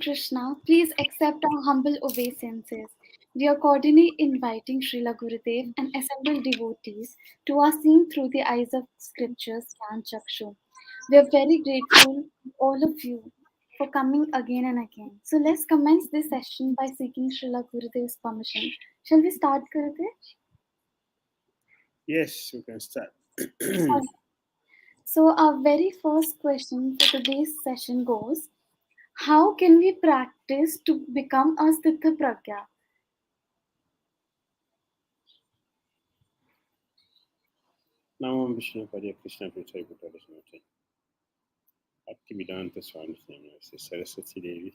Krishna, please accept our humble obeisances. We are cordially inviting Srila Gurudev and assembled devotees to our seeing through the eyes of scriptures, Gyan Cakshu. We are very grateful to all of you for coming again and again. So let's commence this session by seeking Srila Gurudev's permission. Shall we start, Gurudev? Yes, we can start. Alright. So our very first question for today's session goes, how can we practice to become a Sthita Pragya? Namo Vishnu Padya Krishna Prachaya Bhutala Bhakti Vedanta Swami Saraswati Devi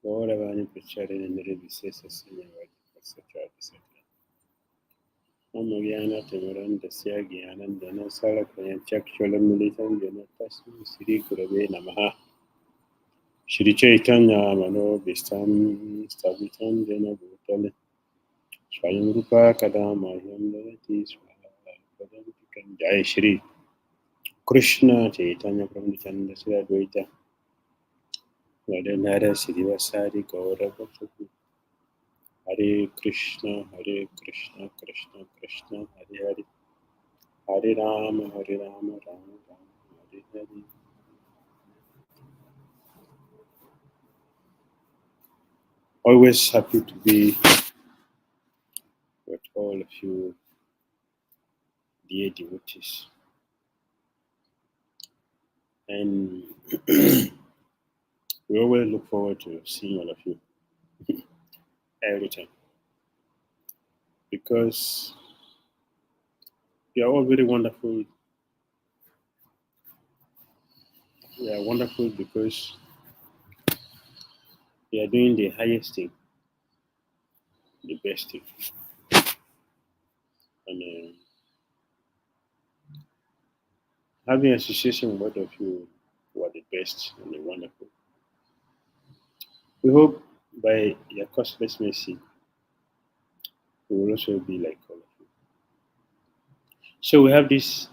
Gauravani Prachari Nindri Visesa Sanyavadi Satyati Satya Mama Gyana Timuran Dasya Gyanan Dana Salakaya Chakshulam Militam Jana Tasmi Sri Gurave Namaha Shri Chaitanya Mano Vistam Stavitam Jana Bhutale Swayam Rupa Kadamahyam Dharati Swaha Jai Shri Krishna Chaitanya Prabhu Nityananda Sri Advaita Radhanara Srivasari Gaura Bhakti Hare Krishna Krishna Krishna Hare Hare Hare Rama Rama Hare Hare. Always happy to be with all of you dear devotees, and we always look forward to seeing all of you every time, because you are all very wonderful. You are wonderful because you are doing the highest thing, the best thing, and having association with all of you who are the best and the wonderful. We hope by your costless mercy, we will also be like all of you. So we have this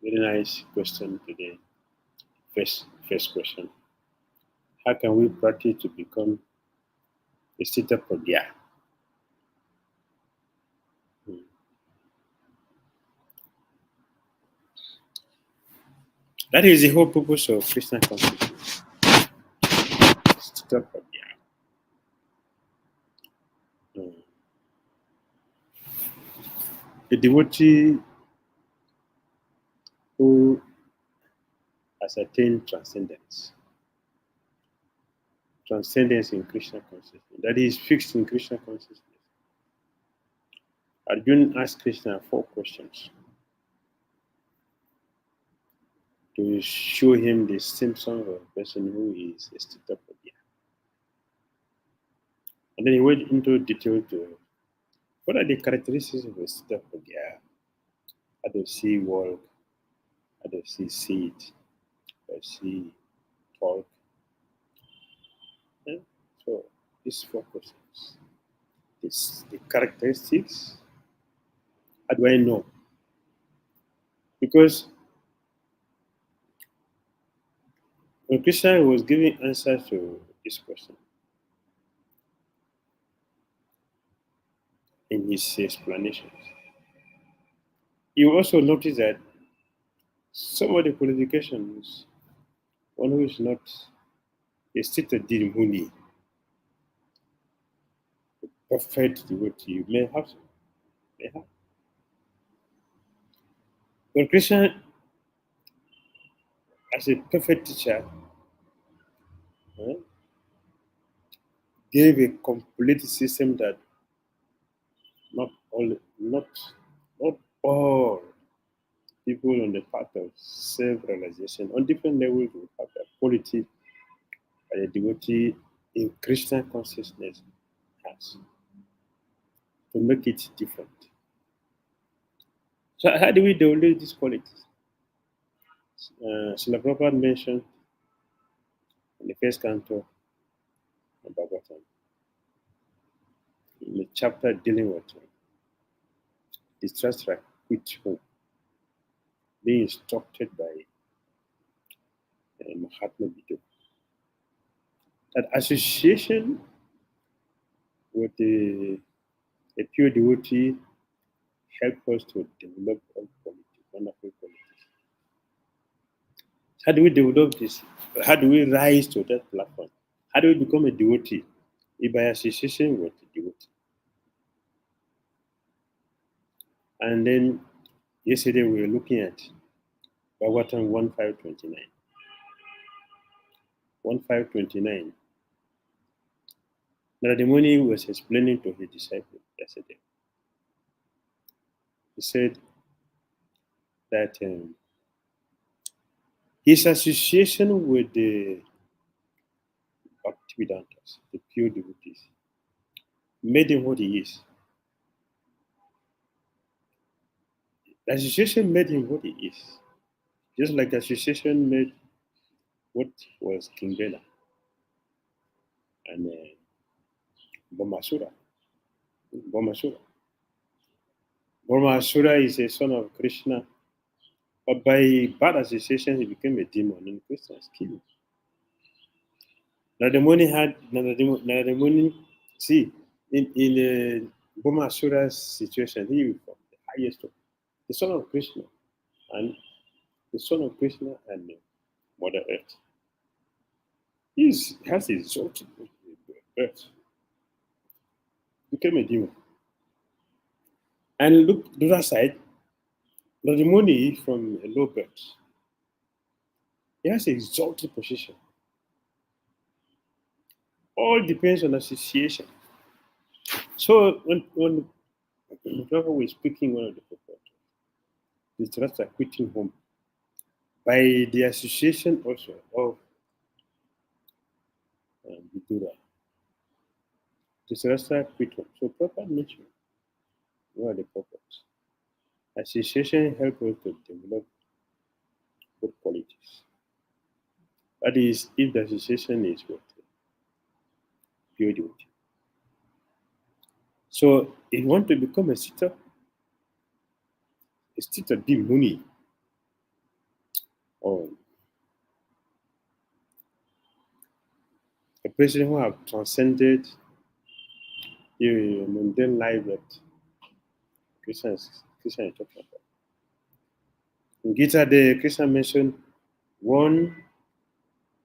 very nice question today. First question: how can we practice to become a Sthita Pragya? That is the whole purpose of Krishna consciousness. Sthita Pragya. A devotee who has attained transcendence in Krishna consciousness, that is fixed in Krishna consciousness. Arjuna asked Krishna 4 questions to show him the symptoms of a person who is a Sthita Pragya. And then he went into detail to what are the characteristics of a Sthita Pragya. How does he walk? How does he sit? How does he talk? Yeah? So these 4 questions. The characteristics. How do I know? Because when Krishna was giving answers to this question in his explanations, you also notice that some of the qualifications, one who is not a Sthita Dhira, perfect devotee, you may have some. May have. When Krishna, as a perfect teacher, gave a complete system that not not all people on the path of self-realization on different levels will have the quality that a devotee in Krishna consciousness has to make it different. So how do we develop these qualities? Srila Prabhupada mentioned in the first canto of Bhagavatam, in the chapter dealing with distress with whom, being instructed by Mahatma Bhikkhu. That association with a pure devotee help us to develop all qualities, wonderful qualities. How do we develop this? How do we rise to that platform? How do we become a devotee? If by association with the devotee. And then yesterday we were looking at Bhagavatam 1529. 1529. Narada Muni was explaining to his disciple yesterday. He said that his association with the Bhaktivedantas, the pure devotees, made him what he is. The association made him what he is. Just like association made what was King Bela and Bomasura. Bomasura. Bomasura is a son of Krishna, but by bad association he became a demon and Christians killed him. Narada Muni, see, in Bomasura's situation, he was from the highest of the son of Krishna and the son of Krishna and Mother Earth. He has exalted birth, became a demon. And look to the other side, Narada Muni from a low birth. He has an exalted position. All depends on association. So when Prophet was speaking one of the prophet, the Dhritarashtra quitting home by the association also of Vidura. Dhritarashtra quit home. So Prophet mentioned one of the prophets. Association help us to develop good qualities. That is, if the association is with pure devotee. So if you want to become a sitter deep muni, or a person who have transcended the mundane life that Christians is talking about. In Gita, the Krishna mentioned one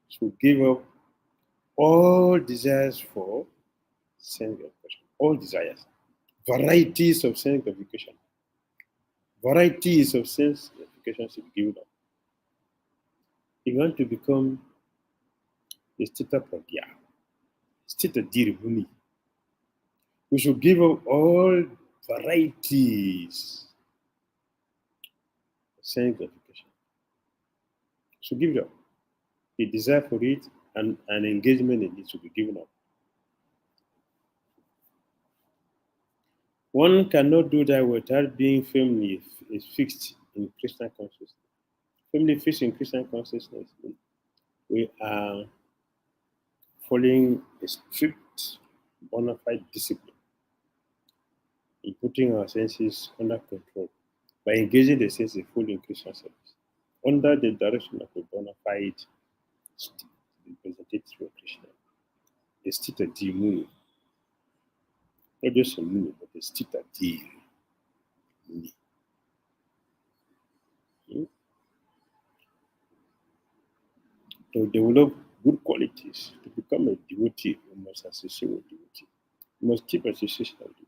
should give up all desires for sense gratification. All desires. Varieties of sense gratification. Varieties of sense gratification should be given up. If you want to become a Stita Pragya, Stita Dhira Muni, we should give up all varieties of sense gratification. Should give it up. The desire for it and an engagement in it should be given up. One cannot do that without being firmly fixed in Christian consciousness. Firmly fixed in Christian consciousness, we are following a strict, bona fide discipline in putting our senses under control by engaging the senses fully in Christian service under the direction of a bona fide representative of Krishna, a state of Muni. Not just a Muni, but a state of Muni. To develop good qualities, to become a devotee, you must associate with devotee. You must keep association with devotees.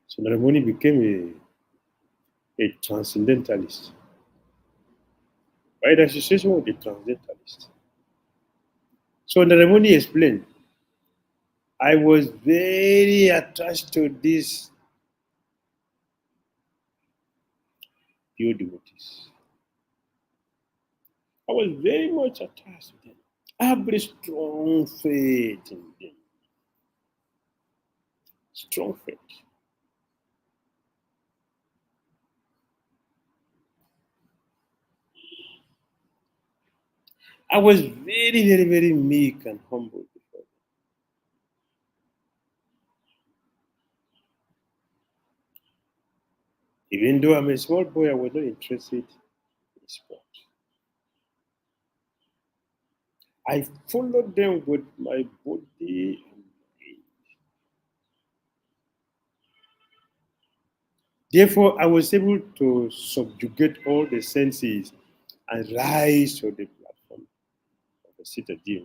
So Narada Muni became a transcendentalist. By the association with the transcendentalist. So Narada Muni explained, I was very attached to these pure devotees. I was very much attached to them. I have very strong faith in them. Strong faith. I was very, very, very meek and humble before them. Even though I'm a small boy, I was not interested in sport. I followed them with my body and mind. Therefore, I was able to subjugate all the senses and rise to the platform of the citadel.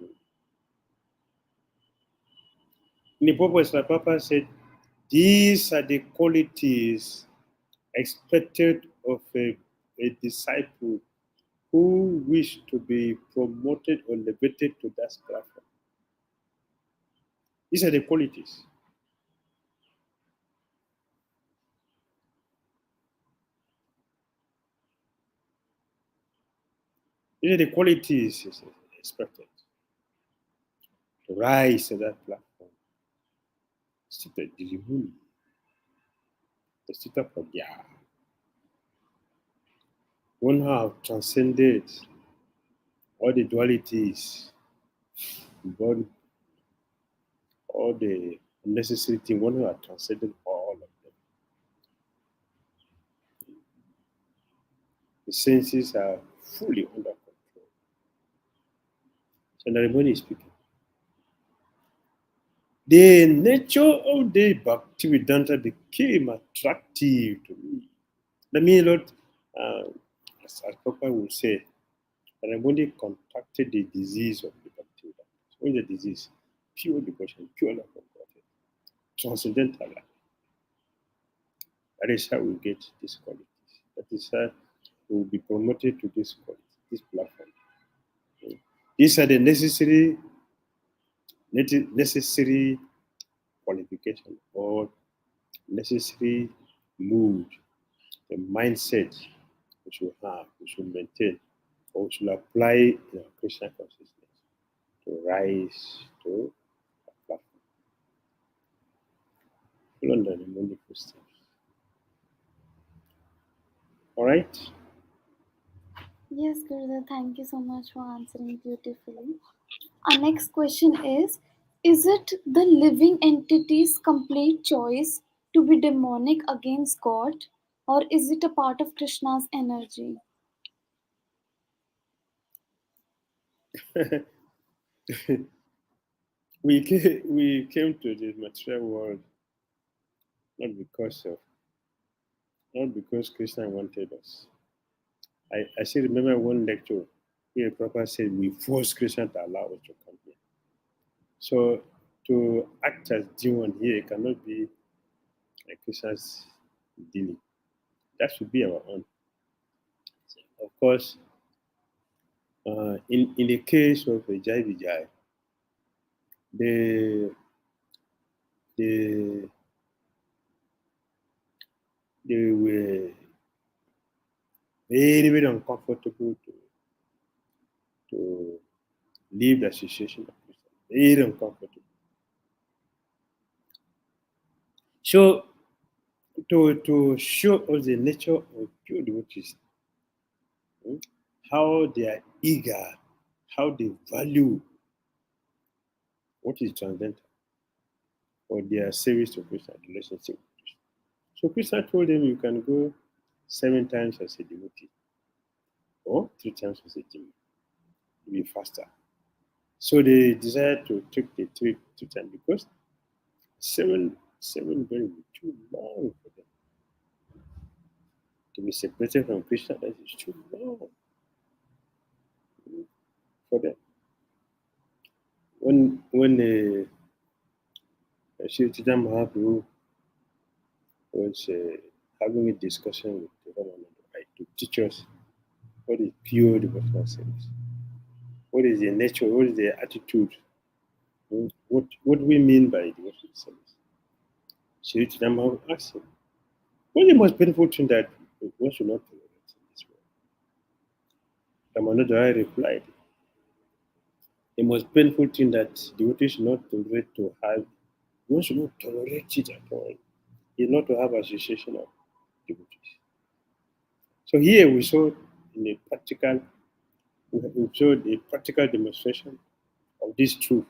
In the purpose, my Papa said, these are the qualities expected of a disciple who wish to be promoted or elevated to that platform. These are the qualities. These are the qualities expected to rise to that platform. Sit the sit up for Gyan. One who have transcended all the dualities, all the unnecessary things, one who have transcended all of them. The senses are fully under control. So Narayana is speaking. The nature of the Bhakti Vedanta became attractive to me. The me, Lord, as Papa would say, Ramoni contracted the disease of the Bhakti Vedanta. What is the disease? Pure devotion, pure love of God, transcendental life. That is how we get these qualities. That is how we will be promoted to this quality, this platform. These are the necessary qualification or necessary mood, the mindset we should have, we should maintain, or we should apply in our Christian consciousness to rise to a platform. Follow the many footsteps. All right? Yes, Gurudev, thank you so much for answering beautifully. Our next question is it the living entity's complete choice to be demonic against God, or is it a part of Krishna's energy? we came to the material world not because of not because Krishna wanted us. I still remember one lecture where Prabhupada said we forced Krishna to allow us to come here. So to act as demon here cannot be like Krishna's dealing. That should be our own. Of course, in the case of Jai Vijay, they they they were very uncomfortable to leave the association of Krishna. Very uncomfortable. So to show us the nature of pure devotees, hmm, how they are eager, how they value what is transcendental or their service to Krishna, relationship with Krishna. So Krishna told them you can go 7 times as a devotee or 3 times as a demon. You'll be faster. So they decided to take the two times because seven will be too long for them. To be separated from Krishna, that is too long for them. When Sri Chaitanya Mahaprabhu was having a discussion with the Ramananda to teach us what is pure devotional service, what is the nature, what is the attitude, what do we mean by devotional service. Sri Chaitanya Mahaprabhu asked him, what is the most painful thing that one should not tolerate in this world? Ramananda replied, the most painful thing that devotees should not tolerate to have, one should not tolerate it at all, is not to have association of devotees. So here we saw in a practical, we showed a practical demonstration of this truth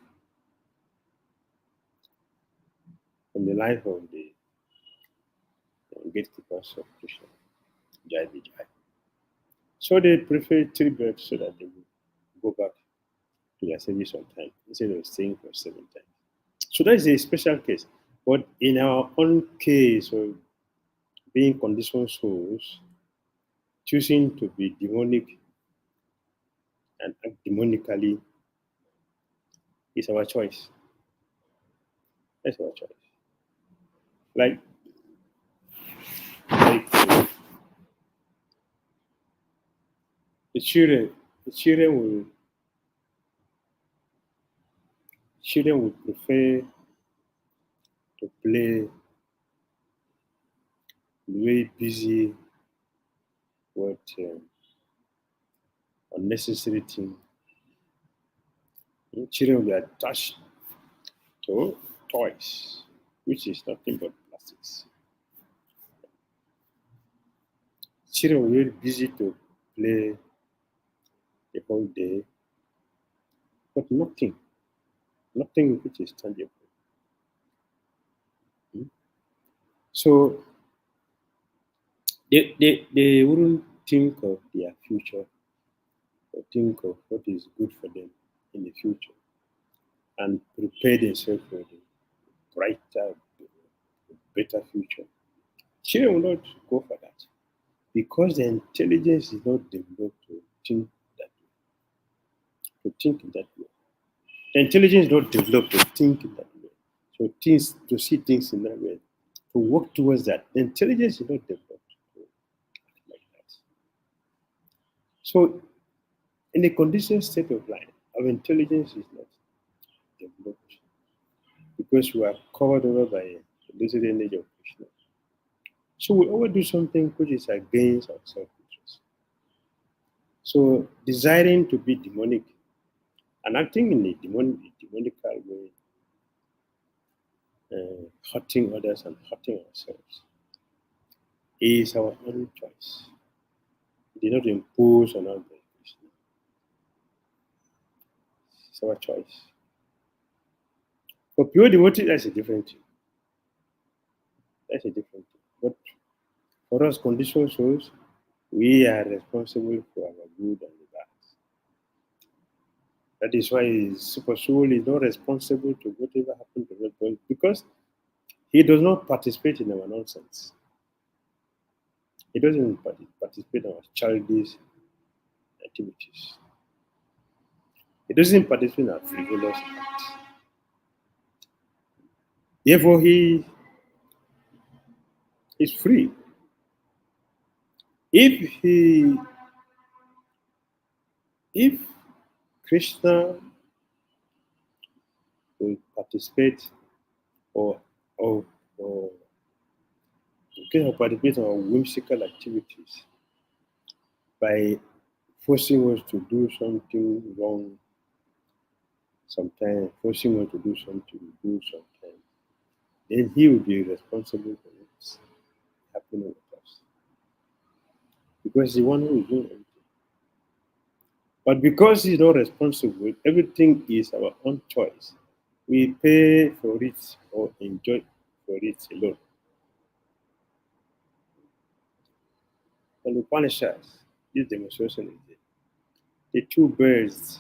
from the life of the gatekeepers of Krishna, Jai Vijay. So they prefer tribute so that they will go back to their service on time instead of staying for 7 times. So that is a special case. But in our own case of being conditioned souls, choosing to be demonic and act demonically is our choice. That's our choice. Like, like the children, the children will prefer to play very busy with unnecessary things. Children will be attached to toys, which is nothing but plastics. Children will be very busy to play the whole day, but nothing which is tangible. Mm. So they wouldn't think of their future or think of what is good for them in the future and prepare themselves for the brighter, better future. Children will not go for that because the intelligence is not developed think that to think in that way. The intelligence is not developed to think in that way. So things to see things in that way, to work towards that. The intelligence is not developed to act like that. So in a conditioned state of life, our intelligence is not developed because we are covered over by the illusory energy of Krishna. So we always do something which is against our self-interest. So desiring to be demonic and acting in a demonical way, hurting others and hurting ourselves, is our own choice. It did not impose on us by Krishna. It's our choice. For pure devotee, that's a different thing. That's a different thing. But for us conditioned souls, we are responsible for our good and the bad. That is why super soul is not responsible to whatever happened to us because he does not participate in our nonsense. He doesn't participate in our childish activities. He doesn't participate in our frivolous acts. Therefore, he is free. If he, if Krishna will participate or or or Krishna will participate in our whimsical activities by forcing us to do something wrong sometimes, forcing us to do something good sometimes, then he will be responsible for what's happening with us. Because the one who is doing everything. But because he's not responsible, everything is our own choice. We pay for it or enjoy for it alone. And the Upanishads, this demonstration is there. The two birds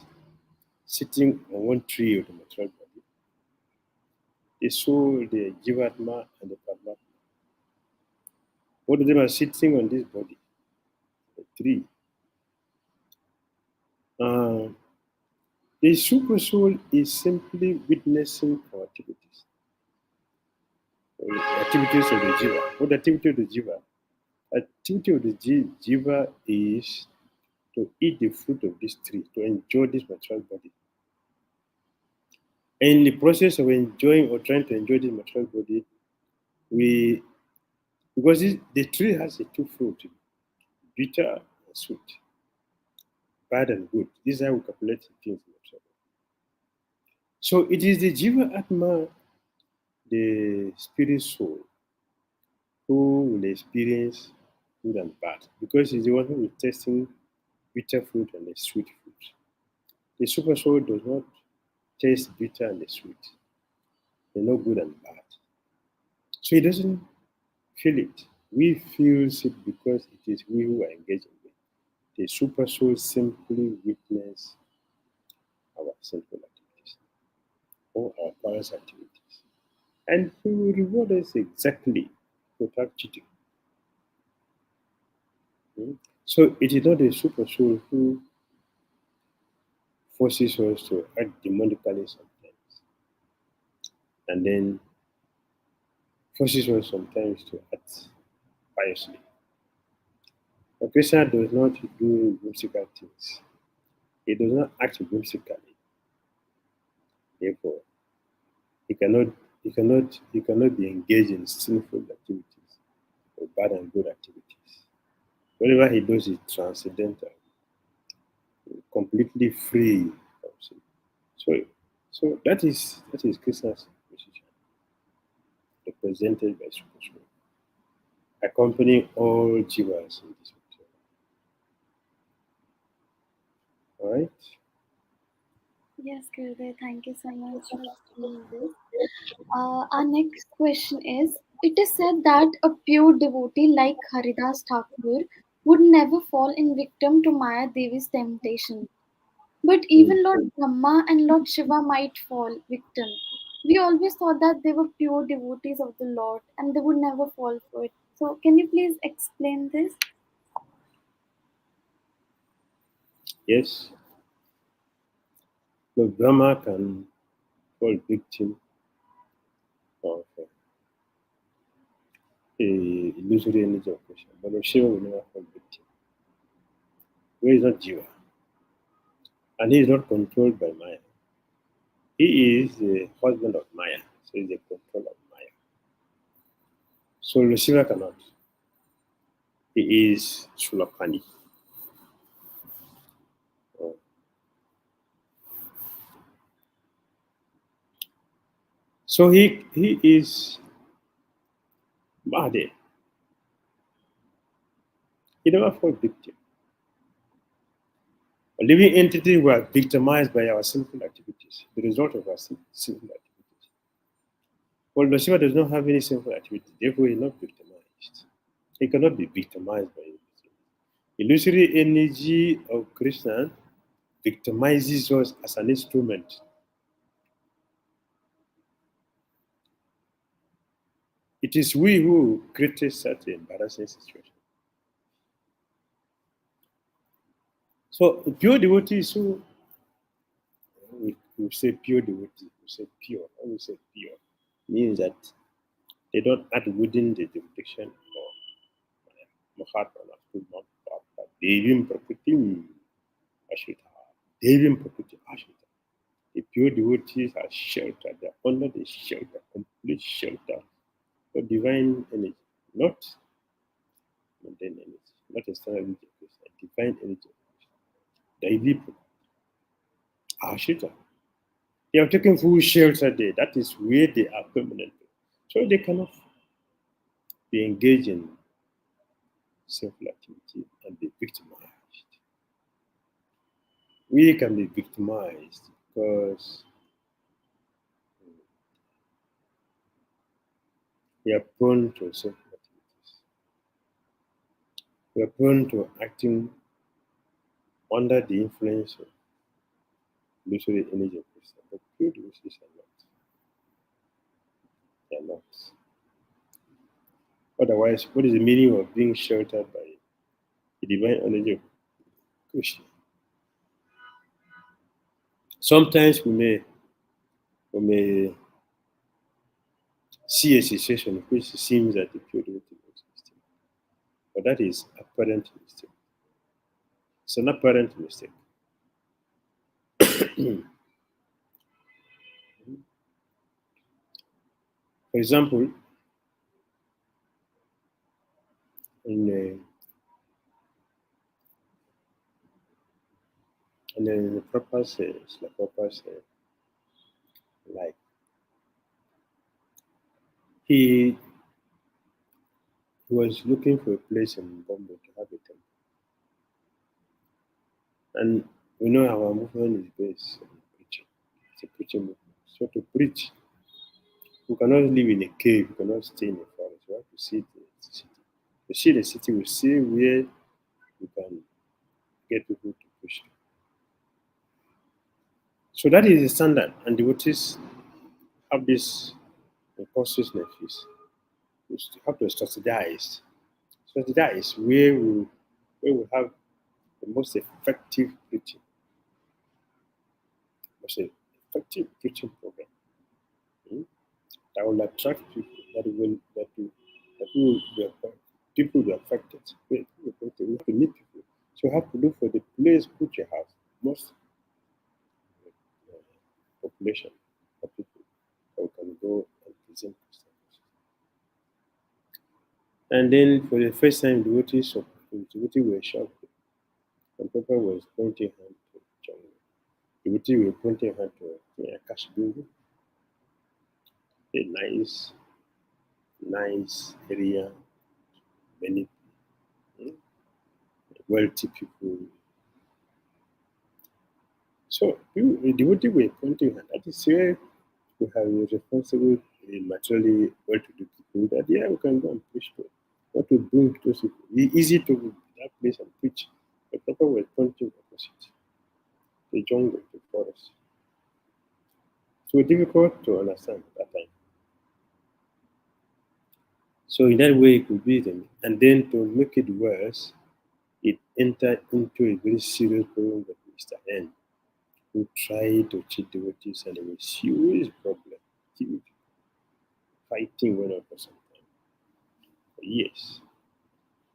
sitting on one tree of the material body, the soul, the Jivatma, and the Paramatma. Both of them are sitting on this body, the tree. Uh, the super soul is simply witnessing our activities, the activities of the jiva. What activity of the jiva? Activity of the jiva is to eat the fruit of this tree, to enjoy this material body. And in the process of enjoying or trying to enjoy this material body, we because the tree has a two fruit, bitter and sweet, bad and good. This is how we calculate things in material. So it is the jiva atma, the spirit soul, who will experience good and bad because he's the one who is tasting bitter fruit and the sweet fruit. The super soul does not taste bitter and the sweet. They're not good and bad. So he doesn't feel it. We feel it because it is we who are engaging with. The super soul simply witness our our sinful activities or our pious activities. And He will reward us exactly without cheating. Mm. So it is not a super soul who forces us to act demonically sometimes, and then forces us sometimes to act piously. A Christian does not do whimsical things. He does not act whimsically. Therefore, he cannot he cannot be engaged in sinful activities or bad and good activities. Whatever he does is transcendental, completely free from sin. So that is Christian's position, represented by Super Soul, accompanying all jivas in this material. All right. Yes, Gurudev, thank you so much for explaining this. Our next question is: it is said that a pure devotee like Haridas Thakur would never fall in victim to Maya Devi's temptation. But Mm. even Lord Brahma and Lord Shiva might fall victim. We always thought that they were pure devotees of the Lord and they would never fall for it. So, can you please explain this? Yes, the Brahma can fall victim of a illusory energy of Krishna, but the Shiva will never fall victim. Where is not Jiva, and he is not controlled by Maya. He is the husband of Maya, so he is the control of Maya. So Lucifer cannot. He is Sulapani. Uh, So he is Mahade. He never fall victim. A living entity were victimized by our sinful activities, the result of our sinful activities. Well, Lucifer does not have any sinful activity, therefore he is not victimized. He cannot be victimized by anything. Illusory energy of Krishna victimizes us as an instrument. It is we who created such an embarrassing situation. So pure devotee is so we say pure devotee, we say pure. When we say pure, means that they don't act within the jurisdiction of Mahatma Bhakti Devim Prakritim Ashita. Devim Prakriti Ashita. The pure devotees are sheltered, they are under the shelter, complete shelter for divine energy, not mundane energy, not external energy, divine energy. Daivi Ashita. They are taking full shelter there. That is where they are permanently. So they cannot be engaged in sinful activity and be victimized. We can be victimized because we are prone to sinful activities. We are prone to acting under the influence of illusory energy of Krishna. But pure devotees are not. They are not. Otherwise, what is the meaning of being sheltered by the divine energy of Krishna? Sometimes we may see a situation in which it seems that the pure devotee is mistake. But that is apparent mistake. It's an apparent mistake. For example, in the proper sense, the proper sense, like he was looking for a place in Bombay to have a temple. And we know our movement is based on preaching. It's a preaching movement. So to preach, we cannot live in a cave, we cannot stay in a forest. We have to see the city. To see the city, we see where we can get people to preach. So that is the standard, and devotees have this consciousness. We have to strategize. Strategize where we have the most effective preaching, most effective preaching program, hmm, that will attract people, that will people will be affected. We have to meet people. So you have to look for the place which you have most population of people that can go and present Christian. And then for the first time, devotee were shocked. And Papa was pointing hand to John. Devotee were pointing hand to Cakshu, a nice area, many wealthy people. So the devotee were pointing hand. That is where we have a responsible, materially well-to-do people that we can go and preach to. What to bring to those people. It's easy to go to that place and preach. The Papa was pointing opposite. The jungle, the forest. So difficult to understand at that time. So in that way, it could be them. And then to make it worse, it entered into a very serious problem with Mr. N, who tried to cheat devotees, and there was serious problem. Huge fighting went on for some time, for years.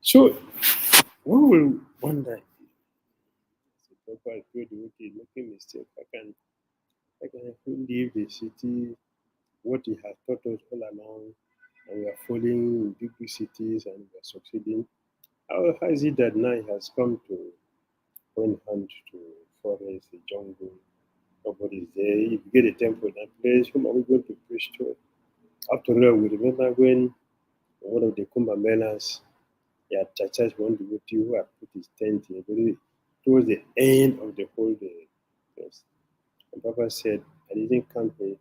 So one will wonder, the proper good devotee making mistake. How can he leave the city? What he has taught us all along, and we are following big cities and we are succeeding. How is it that now he has come to point hand to forest, the jungle? Nobody's there. If you get a temple in that place, whom are we going to preach to? After all, we remember when one of the Kumbh Melas, he had churches one devotee who had put his tent in towards the end of the whole day. Yes. And Papa said, I didn't come here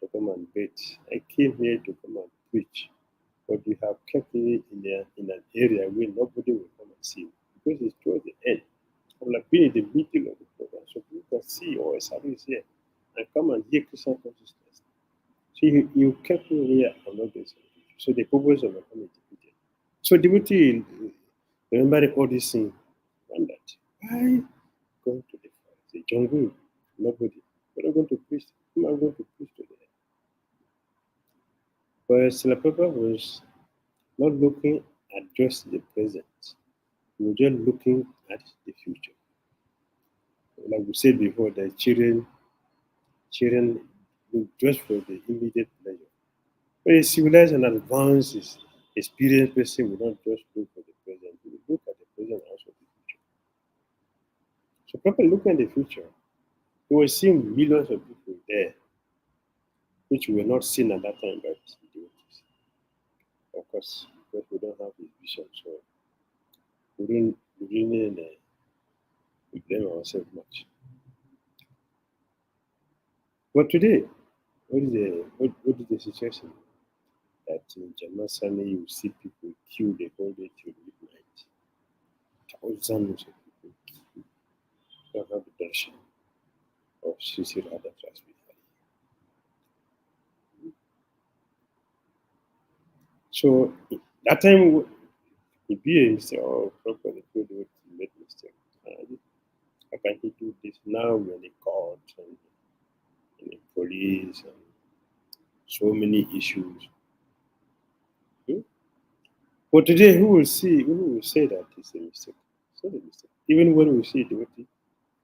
to come and bait. I came here to come and preach. But you have kept me in an area where nobody will come and see me because it's towards the end. I'm like being in the middle of the program so people can see, oh, a service here and come and hear Christian consciousness. So you kept me here, I'm not doing something. So the purpose of my coming defeated. So devotee, remembering all these things, wondered, why going to the forest, the jungle, nobody? What am I going to preach? Whom am I going to preach to there? But Srila Prabhupada was not looking at just the present. We were just looking at the future. Like we said before, the children look just for the immediate pleasure. But a civilized and advanced experienced person will not just look for the present, he will look at the present and also the future. So people look at the future. We will see millions of people there, which were not seen at that time by the devotees. Of course, because we don't have his vision, so we blame ourselves much. But today, what is the situation? That in Jamasani you see people queue the whole day till midnight. Thousands of people don't have the darshan of Sri Radha Swami. So that time would be a mistake, or properly could do it, made mistake. How can he do this now when the court and the police and so many issues? Hmm? But today, who will say that it's a mistake? It's not a mistake. Even when we see devotee,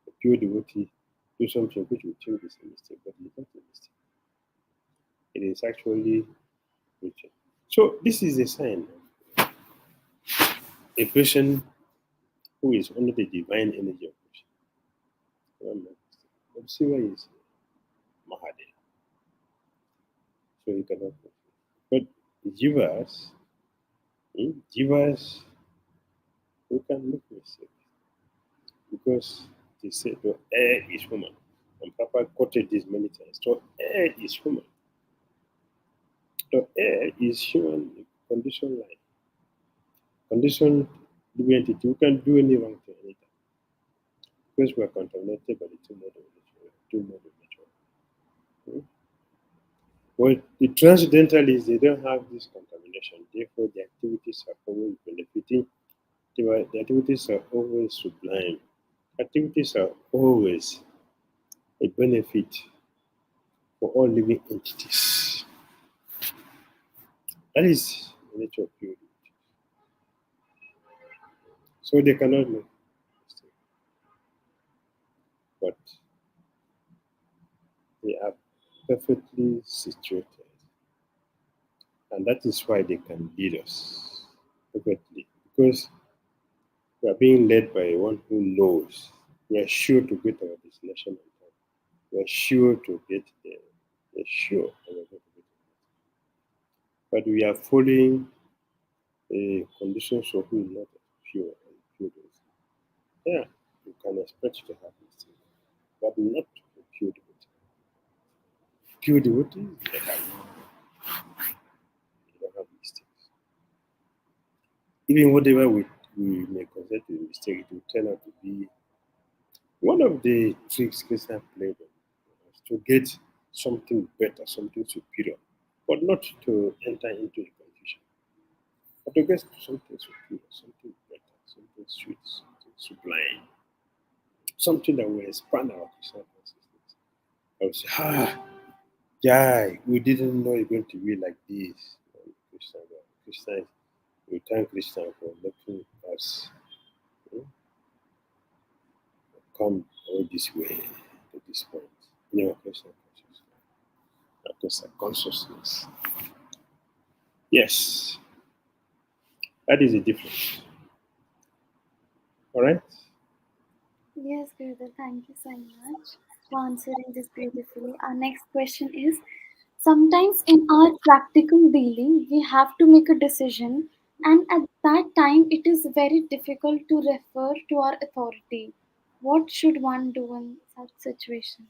a pure devotee, do something which we think is a mistake, but it's not a mistake. It is actually ritual. So this is a sign of a person who is under the divine energy of Krishna. Remember, but Shiva is Mahadev, so he cannot fulfill. But jivas, jivas, who can make mistakes because they say the air is human. And Papa quoted this many times. So air is human. The air is human condition life. Condition living entity. We can do any wrong thing anytime. Because we are contaminated by the two modes of nature. do mode of nature. Hmm? Well, the transcendentalists, they don't have this contamination. Therefore, the activities are always benefiting. The activities are always sublime. Activities are always a benefit for all living entities. That is the nature of purity. So they cannot make mistake, but they are perfectly situated. And that is why they can lead us perfectly. Because we are being led by one who knows. We are sure to get our destination on time. We are sure to get there. We are sure that we are going to get there. But we are following the conditions of who is not pure and pure. Yeah, you can expect to have mistakes, but not a pure devotee. Pure devotee, they don't have mistakes. Even whatever we may consider to be a mistake, it will turn out to be one of the tricks Krishna played on us to get something better, something superior, but not to enter into the confusion, but to get something superior, something better, something sweet, something sublime, something that will expand our Krishna consciousness. I would say, yeah, we didn't know it's going to be like this. Krishna, we thank Krishna for making us come all this way to this point. Krishna consciousness. That is a consciousness. Yes, that is the difference. All right? Yes, Gurudev, thank you so much for answering this beautifully. Our next question is, sometimes in our practical dealing, we have to make a decision, and at that time, it is very difficult to refer to our authority. What should one do in such situation?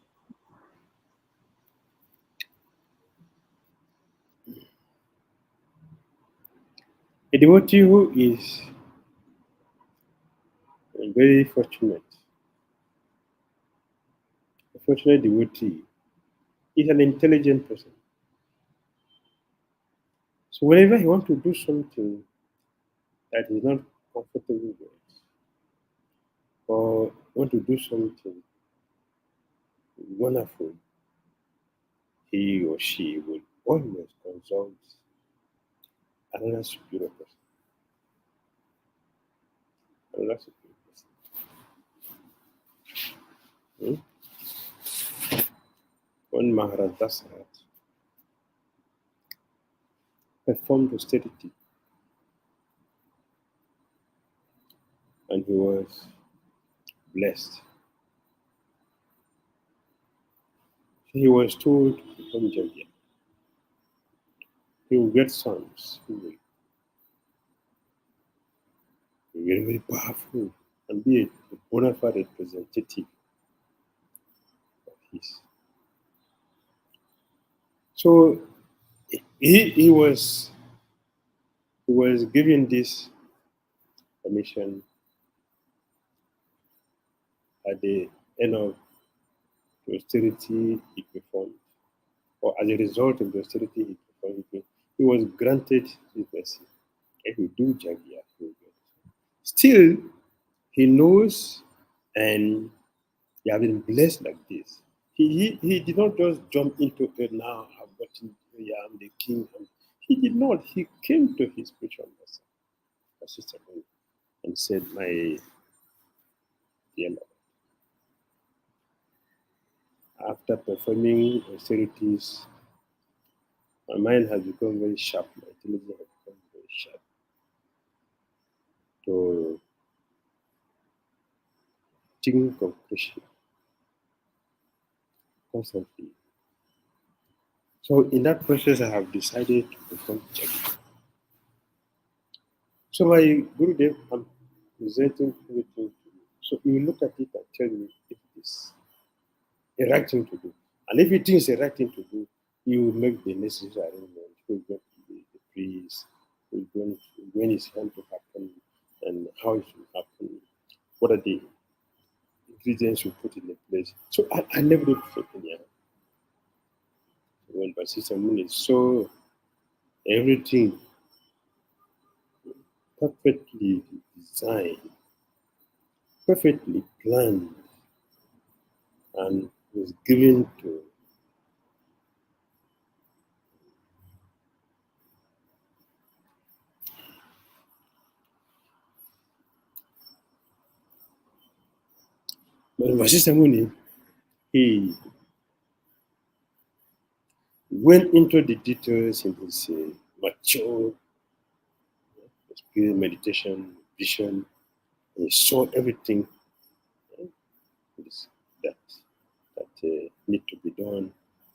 A devotee who is very fortunate, a fortunate devotee, is an intelligent person. So whenever he wants to do something that he's not comfortable with, or want to do something wonderful, he or she would always consult another superior person. Another superior person. Hmm? When Maharaj Dasarat performed austerity and he was blessed, he was told to become Jagya. He will get sons who will be very, very powerful and be a bona fide representative of his. So he was given this permission at the end of the austerity he performed, or as a result of the austerity he performed, he was granted this mercy. If you do Jagya, he will get it. Still, he knows and he has been blessed like this. He did not just jump into it now, I've gotten, yeah, I'm the king. He did not. He came to his spiritual master, Sister Mary, and said, my dear Lord, after performing austerities, my mind has become very sharp, my intelligence has become very sharp to think of Krishna constantly. So in that process, I have decided to become Jaggi. So my Gurudev, I'm presenting everything to you. So you look at it and tell me if it is a right thing to do. And if you think it's a right thing to do, you will make the necessary arrangement. Who is going to be the priest, who is going to, when it's going to happen, and how it will happen. What are the ingredients you put in the place? So I never did something yeah. When Basisa Moon saw everything perfectly designed, perfectly planned, and was given to but Basisa Moon, he went into the details in his mature experience, meditation, vision. He saw everything uh, that need to be done,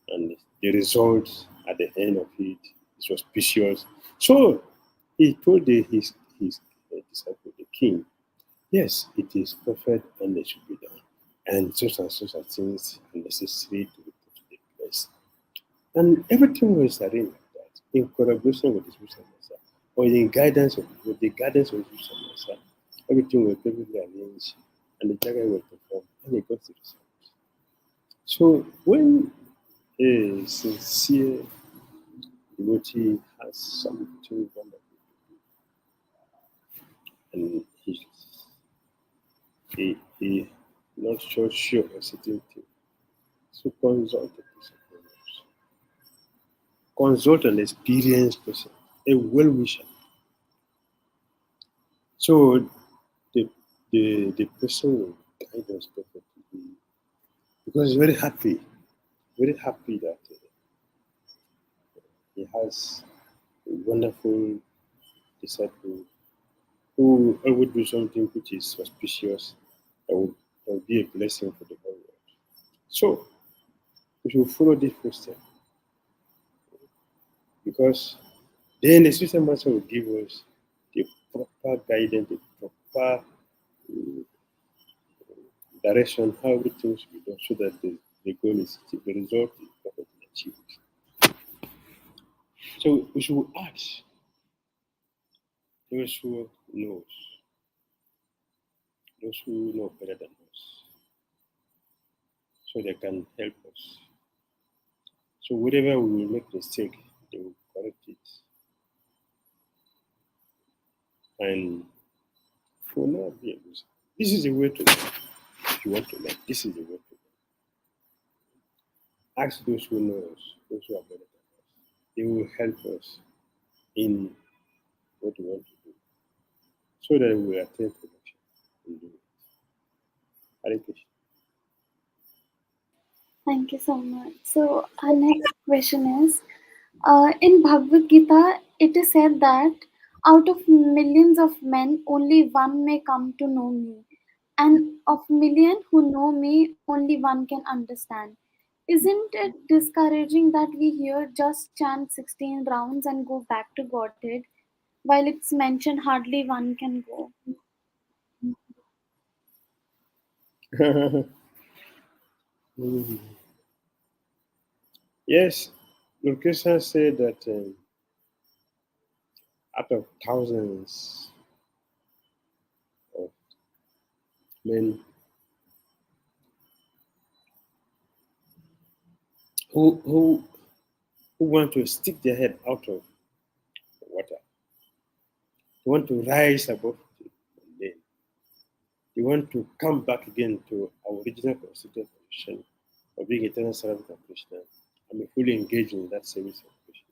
and the results at the end of it was precious. So he told his disciple, the king, yes, it is perfect and it should be done, and such things are necessary to be put in place. And everything was arranged like that in collaboration with the Spiritual Master, or in guidance of with the guidance of the Spiritual Master. Everything was perfectly arranged, and the Jaga was performed, and he got the result. So when a sincere devotee has something wonderful, and he not so sure of certain thing, so consult the person. Consult an experienced person, a well wisher. So the person will guide us perfectly because he's very happy that he has a wonderful disciple who would do something which is auspicious that would be a blessing for the whole world. So we should follow this footstep because then the system master will give us the proper guidance, the proper direction, how everything should be done so that the goal is the result is perfectly achieved. So we should ask those who knows, those who know better than us, so they can help us. So whatever we will make mistake, they will correct it. And for now be a loser. This is the way to learn. If you want to learn, this is the way to learn. Ask those who know us, those who are better than us. They will help us in what we want to do, so that we will attain perfection in doing it. Hare Krishna. Thank you so much. So, our next question is in Bhagavad Gita, it is said that out of millions of men, only one may come to know me, and of million who know me, only one can understand. Isn't it discouraging that we here just chant 16 rounds and go back to Godhead, while it's mentioned hardly one can go? Mhm. Yes, Lord Krishna said that out of thousands of men who, who, who want to stick their head out of the water, they want to rise above the mundane, they want to come back again to our original constituted position of being eternal servant of Krishna and be fully engaged in that service of Krishna.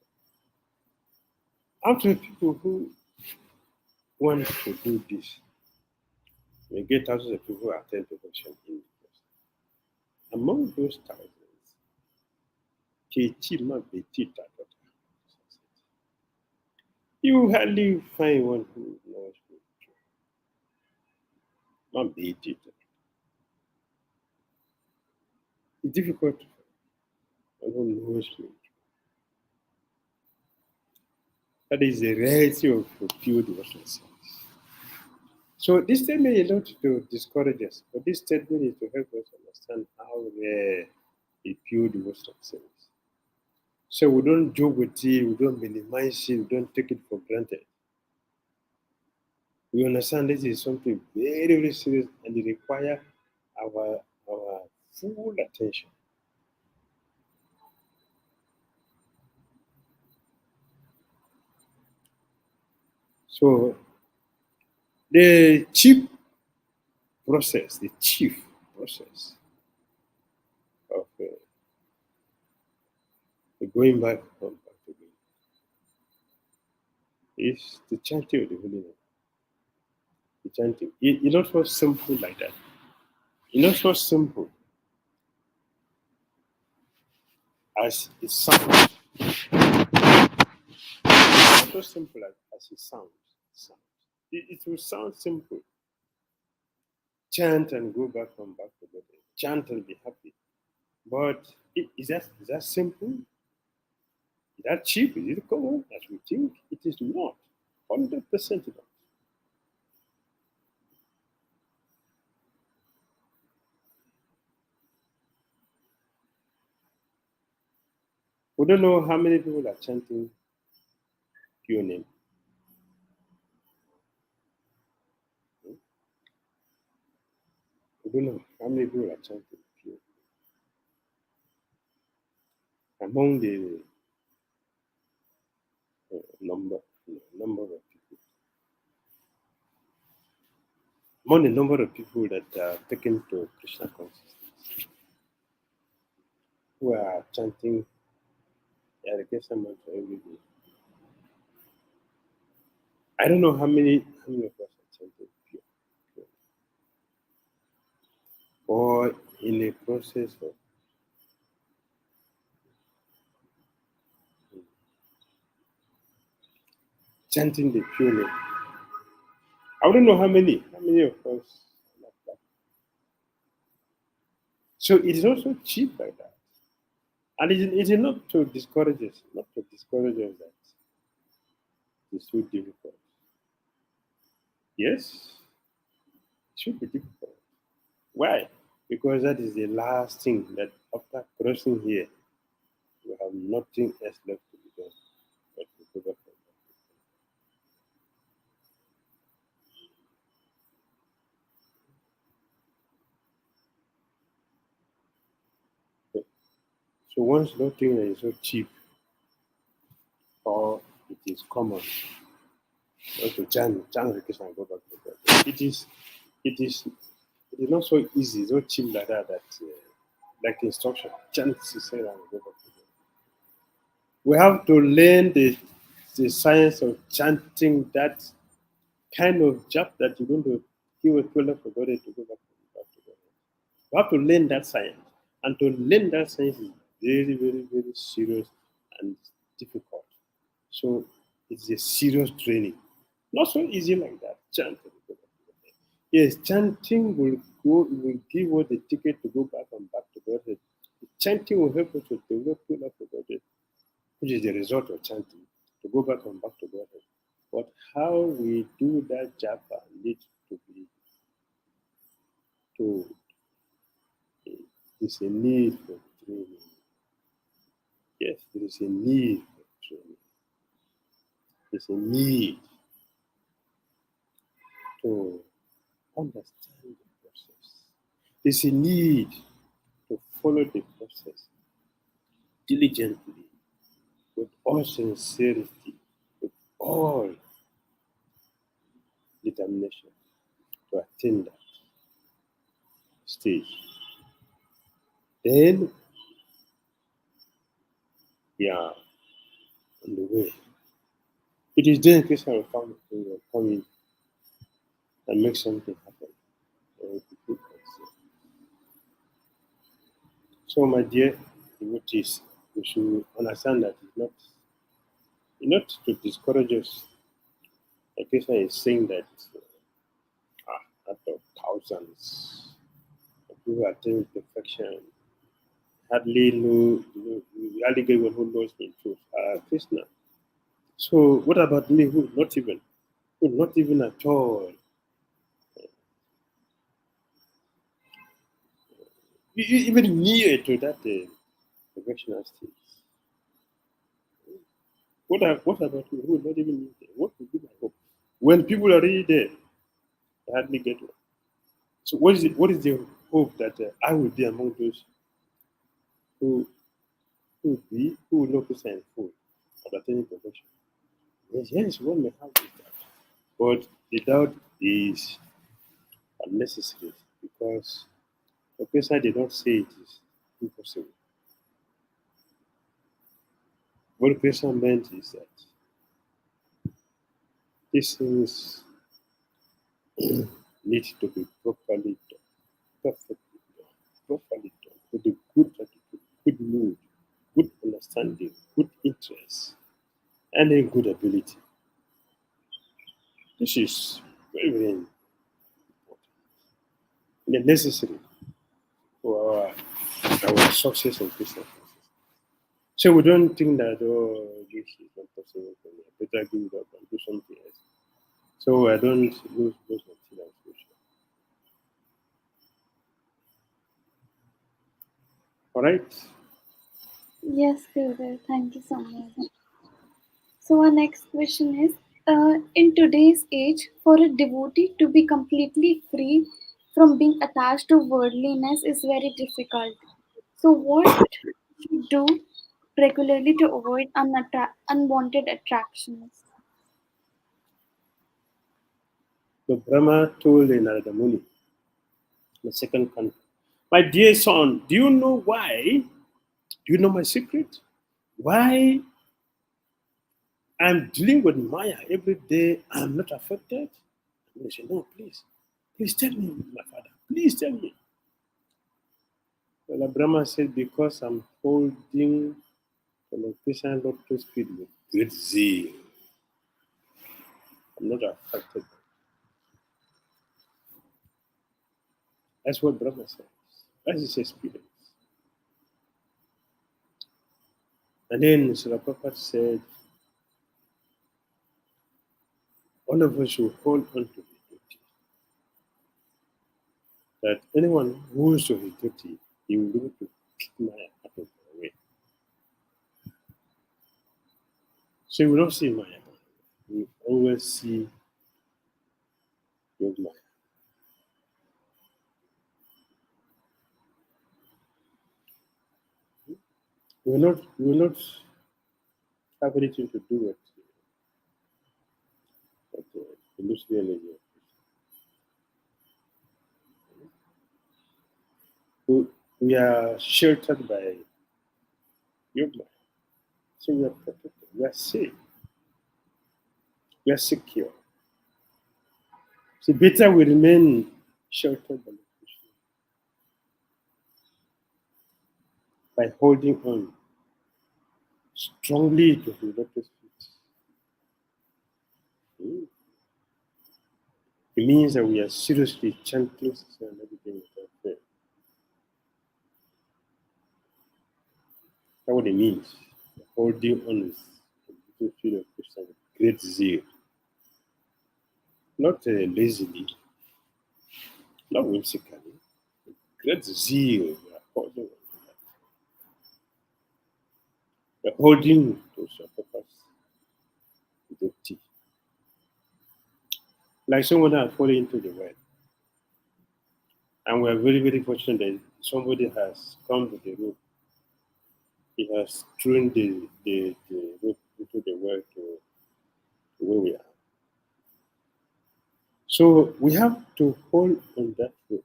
Out of people who want to do this, we get thousands of people who attend perfection in the course. Among those thousands, 𝐭𝐡𝐫𝐫𝐢𝐩 you hardly find one who knows me. Not be it. It's difficult to find one who knows me. That is the reality of pure devotional service. So this statement is not to discourage us, but this statement is to help us understand how rare a pure devotional service. So we don't joke with it, we don't minimize it, we don't take it for granted. We understand this is something very, very serious and it requires our full attention. So the chief process of going back home back again is the chanting of the holy name. The chanting. It's not so simple like that. It's not so simple as it sounds. It's not so simple as it sounds. It will sound simple. Chant and go back home back to God. Chant and be happy. But is that simple? Is that cheap? Is it common as we think? It is not. 100% not. We don't know how many people are chanting pure name. We don't know how many people are chanting pure. Among the number of people. Among the number of people that are taken to Krishna consciousness, who are chanting Hare mantra every day. I don't know how many of us are chanting pure. Or in a process of chanting the pure name. I don't know how many of us are like that. So it is also cheap like that. And it is not to discourage us, that it's so difficult. Yes, it should be difficult. Why? Because that is the last thing that after crossing here, we have nothing else left to be done but to go back. So once nothing is so cheap or it is common, to chant Krishna and go back to God. It is not so easy, so cheap like that. Like instruction, chant Sisera and go back to God. We have to learn the science of chanting that kind of jap that you're going to give a toilet for God to go back to God. You have to learn that science. And to learn that science is very, very, very serious and difficult. So it's a serious training. Not so easy like that. Chanting. Yes, chanting will give us the ticket to go back and back to Godhead. Chanting will help us to develop love for Godhead, which is the result of chanting, to go back and back to Godhead. But how we do that japa needs to be told. There's a need for training. Yes, there is a need for training. There's a need to understand the process. There's a need to follow the process diligently, with all sincerity, with all determination to attain that stage. Then we are on the way. It is then Krishna will come in and make something happen. So, my dear devotees, we should understand that not to discourage us. Like Krishna is saying that out of thousands of people attain perfection, hardly get one who knows me truth. Krishna. So what about me who not even at all even near to that perfectional stage? What about me who not even near there? What would be my hope? When people are already there, they hardly get one. So what is it? What is the hope that I will be among those who who will know Krishna in full of attaining perfection? Yes, yes, one may have this doubt, but the doubt is unnecessary because the Krishna did not say it is impossible. What Krishna meant is that these things need to be properly done, perfectly done, properly done, with a good attitude, good mood, good understanding, good interest, and a good ability. This is very, very important and necessary for our success in business. So we don't think that, oh, this is not possible for me. I better give it up and do something else. So I don't lose my till and future. All right. Yes, Gurudev, thank you so much. So our next question is, in today's age, for a devotee to be completely free from being attached to worldliness is very difficult. So what should we do regularly to avoid unwanted attractions? So Brahma told Narada Muni, the second country, my dear son, do you know why? Do you know my secret? Why I'm dealing with Maya every day, I'm not affected? And they say, no, please. Please tell me, my father. Please tell me. Well, Brahma said, because I'm holding the Krishna lotus feet with great zeal. I'm not affected. That's what Brahma says. That's his experience. And then Srila Prabhupada said, all of us should hold on to his duty. That anyone who holds to his duty, he will be able to kick Maya out of the way. So you will not see Maya. You will always see your Maya. You will not have anything to do with illusory energy. We are sheltered by your Maya. So we are protected. We are safe. We are secure. So better we remain sheltered by holding on strongly to the lotus feet. It means that we are seriously chanting and everything without fail. That's what it means. Holding on with the feet of Krishna with great zeal. Not lazily, not whimsically. Great zeal. We are holding on to that. We are holding to sacrifice the tea. Like someone has fallen into the well. And we are very, very fortunate that somebody has come to the rope. He has thrown the rope into the well to where we are. So we have to hold on that rope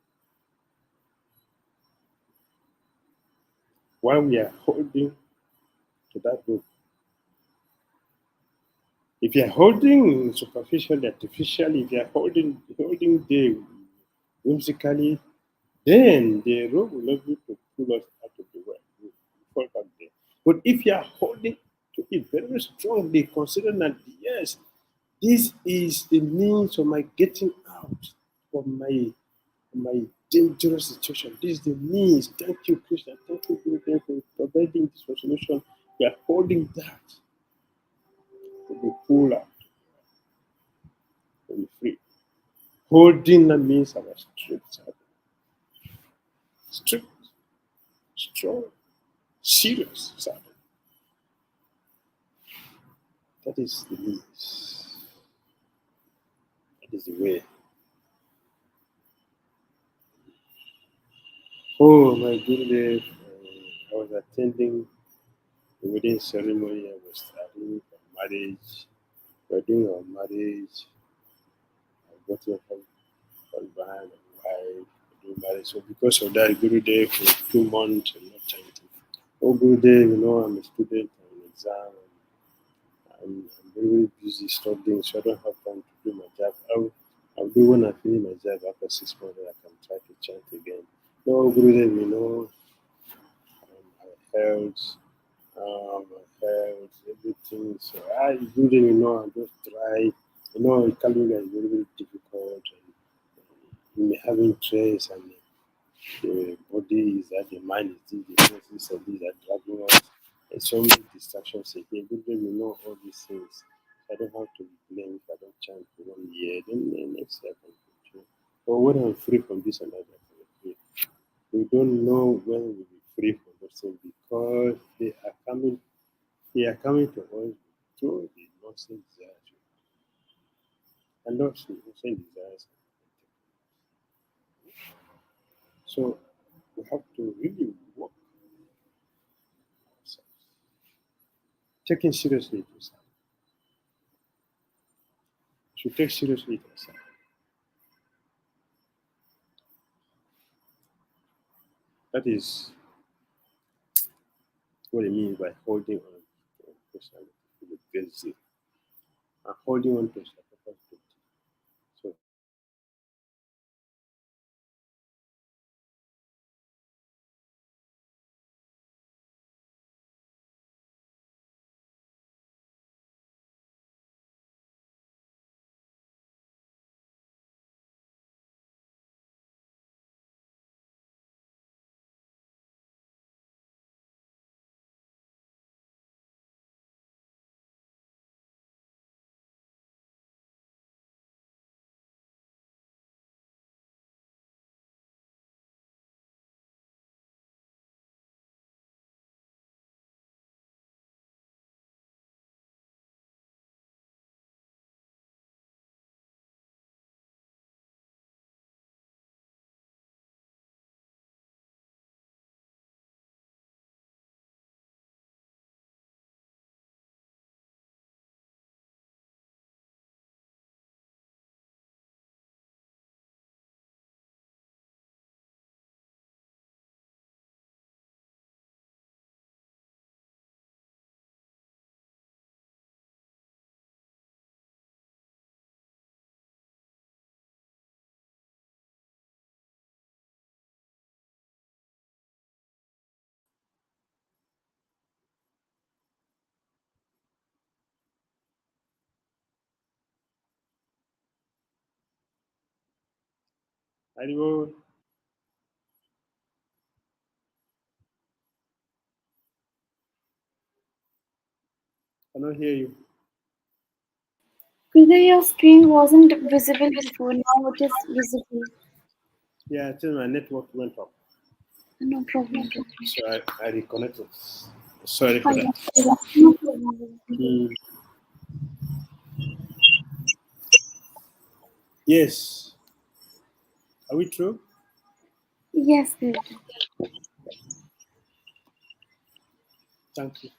while we are holding to that rope. If you are holding superficially, artificially, if you are holding the whimsically, then the rope will not be able to pull us out of the well. We fall back there. But if you are holding to it very strongly, considering that yes, this is the means of my getting out of my dangerous situation. This is the means. Thank you, Krishna. Thank you, Krishna, for providing this solution. We are holding that to be pulled out, to be free. Holding that means our strict, strict, strong, serious sadhana. That is the means. That is the way. Oh, my Gurudev, I was attending the wedding ceremony. I was studying for marriage. We're doing our marriage. I got a husband and wife. We do marriage. So because of that, Gurudev for 2 months, I'm not chanting. Oh, Gurudev, I'm a student, I'm an exam. I'm very busy studying, so I don't have time to do my job. I'll do when I finish my job after 6 months, I can try to chant again. No, Gurudev, my health, everything. So I Gurudev, I just try. Calendar is very, very difficult. And you may have interest, and the body is that the mind is still the senses of these are dragging us. And so many distractions again. Gurudev, all these things. I don't have to blame if I don't chant for 1 year. Then the next year I can continue. But when I'm free from this and that, I can free. We don't know when we'll be free from those things because they are coming to us through the nonsense desires. And those nonsense desires. So we have to really work ourselves. Taking seriously to yourself. Should take seriously to yourself. That is what it means by holding on to personality with great zeal and holding on to sacrifice duty. So I will cannot hear you. Whether your screen wasn't visible before, now it is visible. Yeah, I think my network went off. No problem. So I reconnected. Sorry for Fine. that. No problem. Mm, yes. Are we true? Yes, good. Thank you.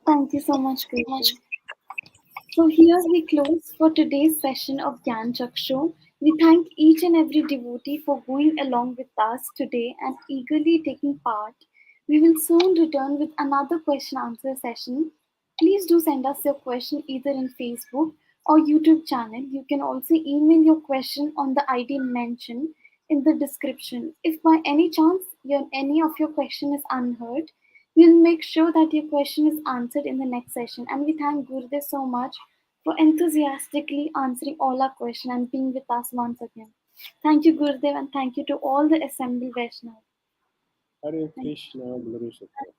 Thank you so much, Kirti. So here we close for today's session of Gyan Chakshu. We thank each and every devotee for going along with us today and eagerly taking part. We will soon return with another question answer session. Please do send us your question either in Facebook or YouTube channel. You can also email your question on the ID mentioned in the description. If by any chance any of your question is unheard, we'll make sure that your question is answered in the next session. And we thank Gurudev so much for enthusiastically answering all our questions and being with us once again. Thank you, Gurudev, and thank you to all the assembled Vaishnavas. Hare Thank Krishna, glory to God.